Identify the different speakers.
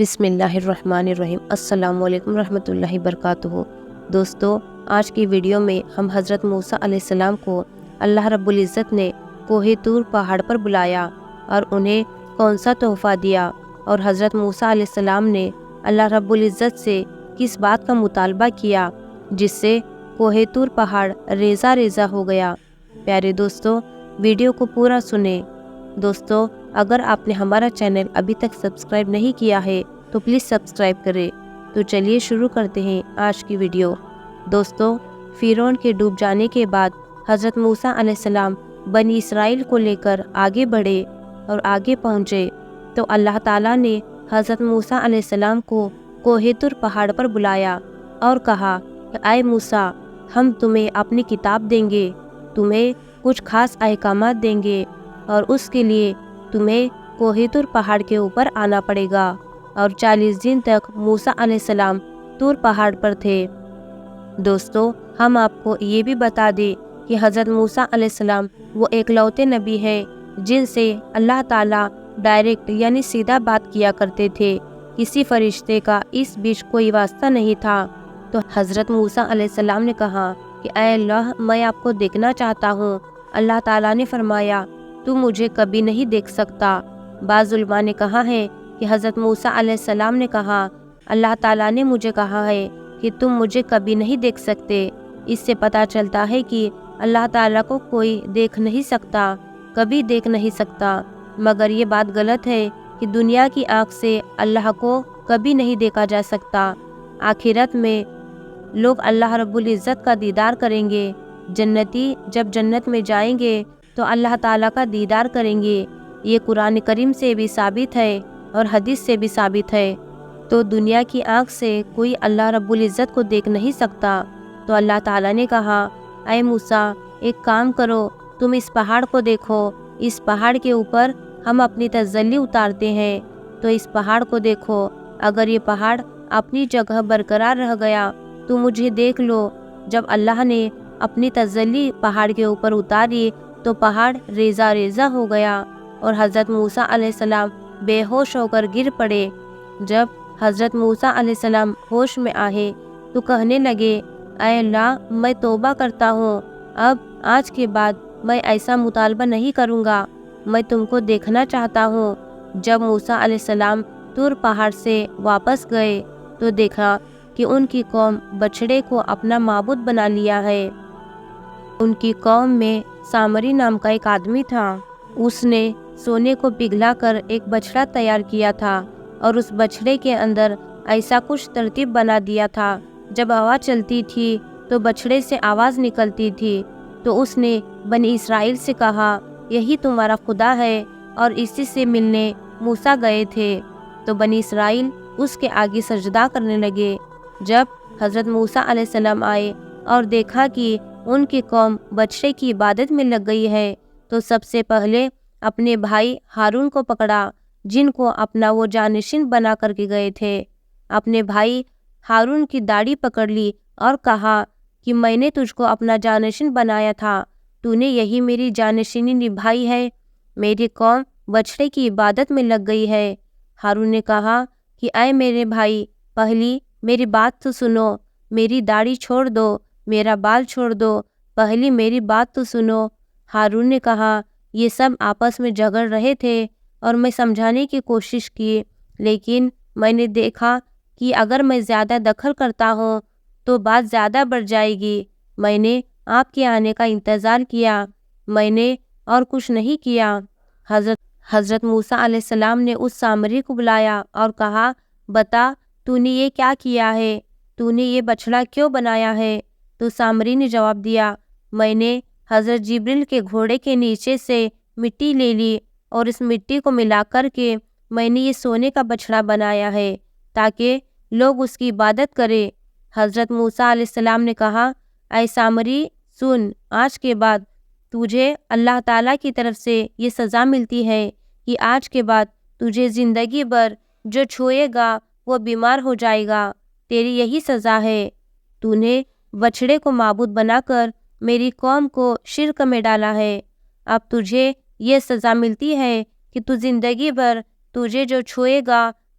Speaker 1: بسم اللہ الرحمن الرحیم۔ السلام علیکم ورحمۃ اللہ وبرکاتہ۔ دوستو، آج کی ویڈیو میں ہم حضرت موسیٰ علیہ السلام کو اللہ رب العزت نے کوہ طور پہاڑ پر بلایا اور انہیں کون سا تحفہ دیا، اور حضرت موسیٰ علیہ السلام نے اللہ رب العزت سے کس بات کا مطالبہ کیا جس سے کوہ طور پہاڑ ریزہ ریزہ ہو گیا۔ پیارے دوستو، ویڈیو کو پورا سنیں۔ دوستو، اگر آپ نے ہمارا چینل ابھی تک سبسکرائب نہیں کیا ہے تو پلیز سبسکرائب کریں۔ تو چلیے شروع کرتے ہیں آج کی ویڈیو۔ دوستو، فرعون کے ڈوب جانے کے بعد حضرت موسیٰ علیہ السلام بنی اسرائیل کو لے کر آگے بڑھے اور آگے پہنچے تو اللہ تعالیٰ نے حضرت موسیٰ علیہ السلام کو کوہ طور پہاڑ پر بلایا اور کہا کہ اے موسیٰ، ہم تمہیں اپنی کتاب دیں گے، تمہیں کچھ خاص احکامات دیں گے، اور اس کے لیے تمہیں کوہ طور پہاڑ کے اوپر آنا پڑے گا۔ اور 40 دن تک موسیٰ علیہ السلام طور پہاڑ پر تھے۔ دوستو، ہم آپ کو یہ بھی بتا دیں کہ حضرت موسیٰ علیہ السلام وہ اکلوتے نبی ہیں جن سے اللہ تعالیٰ ڈائریکٹ یعنی سیدھا بات کیا کرتے تھے، کسی فرشتے کا اس بیچ کوئی واسطہ نہیں تھا۔ تو حضرت موسیٰ علیہ السلام نے کہا کہ اے اللہ، میں آپ کو دیکھنا چاہتا ہوں۔ اللہ تعالیٰ نے فرمایا تو مجھے کبھی نہیں دیکھ سکتا۔ بعض علماء نے کہا ہے کہ حضرت موسیٰ علیہ السلام نے کہا اللہ تعالیٰ نے مجھے کہا ہے کہ تم مجھے کبھی نہیں دیکھ سکتے۔ اس سے پتہ چلتا ہے کہ اللہ تعالیٰ کو کوئی دیکھ نہیں سکتا، کبھی دیکھ نہیں سکتا، مگر یہ بات غلط ہے کہ دنیا کی آنکھ سے اللہ کو کبھی نہیں دیکھا جا سکتا۔ آخرت میں لوگ اللہ رب العزت کا دیدار کریں گے۔ جنتی جب جنت میں جائیں گے تو اللہ تعالیٰ کا دیدار کریں گے۔ یہ قرآن کریم سے بھی ثابت ہے اور حدیث سے بھی ثابت ہے۔ تو دنیا کی آنکھ سے کوئی اللہ رب العزت کو دیکھ نہیں سکتا۔ تو اللہ تعالیٰ نے کہا اے موسیٰ، ایک کام کرو، تم اس پہاڑ کو دیکھو، اس پہاڑ کے اوپر ہم اپنی تجلی اتارتے ہیں۔ تو اس پہاڑ کو دیکھو، اگر یہ پہاڑ اپنی جگہ برقرار رہ گیا تو مجھے دیکھ لو۔ جب اللہ نے اپنی تجلی پہاڑ کے اوپر اتاری تو پہاڑ ریزہ ریزہ ہو گیا اور حضرت موسیٰ علیہ السلام بے ہوش ہو کر گر پڑے۔ جب حضرت موسیٰ علیہ السلام ہوش میں آئے تو کہنے لگے اے اللہ، میں توبہ کرتا ہوں، اب آج کے بعد میں ایسا مطالبہ نہیں کروں گا، میں تم کو دیکھنا چاہتا ہوں۔ جب موسیٰ علیہ السلام طور پہاڑ سے واپس گئے تو دیکھا کہ ان کی قوم بچھڑے کو اپنا معبود بنا لیا ہے۔ ان کی قوم میں سامری نام کا ایک آدمی تھا۔ اس نے سونے کو پگھلا کر ایک بچھڑا تیار کیا تھا اور اس بچھڑے کے اندر ایسا کچھ ترتیب بنا دیا تھا، جب ہوا چلتی تھی تو بچھڑے سے آواز نکلتی تھی۔ تو اس نے بنی اسرائیل سے کہا یہی تمہارا خدا ہے، اور اسی سے ملنے موسیٰ گئے تھے۔ تو بنی اسرائیل اس کے آگے سجدہ کرنے لگے۔ جب حضرت موسیٰ علیہ السلام آئے اور دیکھا کہ ان کی قوم بچھڑے کی عبادت میں لگ گئی ہے تو سب سے پہلے اپنے بھائی ہارون کو پکڑا، جن کو اپنا وہ جانشین بنا کر کے گئے تھے۔ اپنے بھائی ہارون کی داڑھی پکڑ لی اور کہا کہ میں نے تجھ کو اپنا جانشین بنایا تھا، تو نے یہی میری جانشینی نبھائی ہے، میری قوم بچھڑے کی عبادت میں لگ گئی ہے۔ ہارون نے کہا کہ اے میرے بھائی، پہلی میری بات تو سنو، میری داڑھی چھوڑ دو، میرا بال چھوڑ دو، پہلی میری بات تو سنو۔ ہارون نے کہا یہ سب آپس میں جھگڑ رہے تھے اور میں سمجھانے کی کوشش کی، لیکن میں نے دیکھا کہ اگر میں زیادہ دخل کرتا ہوں تو بات زیادہ بڑھ جائے گی۔ میں نے آپ کے آنے کا انتظار کیا، میں نے اور کچھ نہیں کیا۔ حضرت موسیٰ علیہ السلام نے اس سامری کو بلایا اور کہا بتا، تو نے یہ کیا کیا ہے؟ تو نے یہ بچھڑا کیوں بنایا ہے؟ تو سامری نے جواب دیا میں نے حضرت جبریل کے گھوڑے کے نیچے سے مٹی لے لی اور اس مٹی کو ملا کر کے میں نے یہ سونے کا بچھڑا بنایا ہے تاکہ لوگ اس کی عبادت کریں۔ حضرت موسیٰ علیہ السلام نے کہا اے سامری، سن، آج کے بعد تجھے اللہ تعالیٰ کی طرف سے یہ سزا ملتی ہے کہ آج کے بعد تجھے زندگی بھر جو چھوئے گا وہ بیمار ہو جائے گا، تیری یہی سزا ہے۔ تو نے بچھڑے کو معبود بنا کر میری قوم کو شرک میں ڈالا ہے، اب تجھے یہ سزا ملتی ہے کہ تو زندگی بھر تجھے جو چھوئے گا